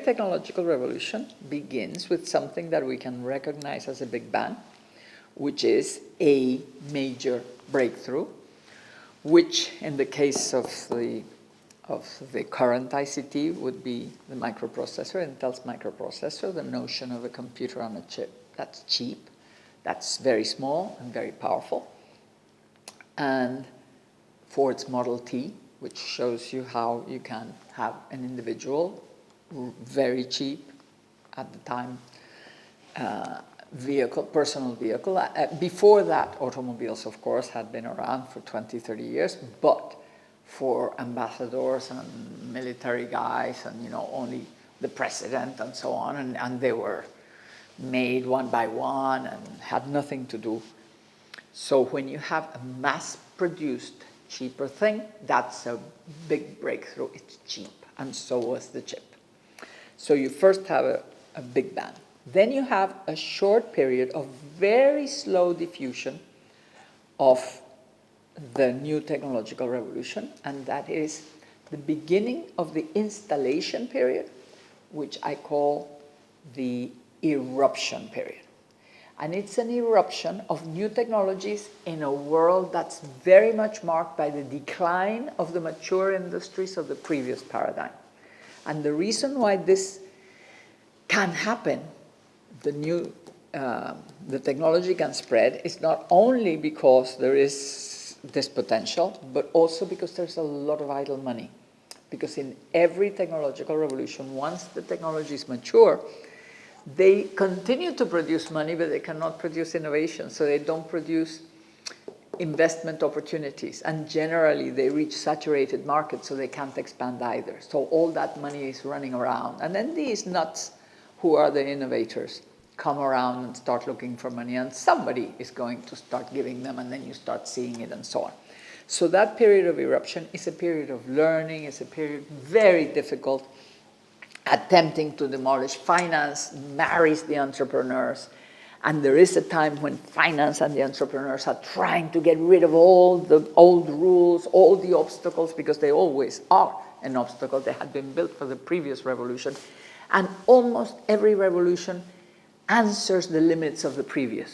Technological revolution begins with something that we can recognize as a Big Bang, which is a major breakthrough, which in the case of the current ICT would be the microprocessor, Intel's microprocessor, the notion of a computer on a chip that's cheap, that's very small and very powerful, and Ford's Model T, which shows you how you can have an individual, very cheap at the time, personal vehicle. Before that, automobiles, of course, had been around for 20, 30 years, but for ambassadors and military guys and, only the president and so on, and they were made one by one and had nothing to do. So when you have a mass-produced, cheaper thing, that's a big breakthrough. It's cheap, and so was the chip. So you first have a Big Bang. Then you have a short period of very slow diffusion of the new technological revolution, and that is the beginning of the installation period, which I call the Irruption period. And it's an eruption of new technologies in a world that's very much marked by the decline of the mature industries of the previous paradigm. And the reason why this can happen, the technology can spread, is not only because there is this potential, but also because there's a lot of idle money. Because in every technological revolution, once the technology is mature, they continue to produce money, but they cannot produce innovation. So they don't produce investment opportunities. And generally, they reach saturated markets, so they can't expand either. So all that money is running around. And then these nuts, who are the innovators, come around and start looking for money. And somebody is going to start giving them, and then you start seeing it and so on. So that period of eruption is a period of learning. It's a period very difficult, attempting to demolish. Finance marries the entrepreneurs. And there is a time when finance and the entrepreneurs are trying to get rid of all the old rules, all the obstacles, because they always are an obstacle. They had been built for the previous revolution. And almost every revolution answers the limits of the previous.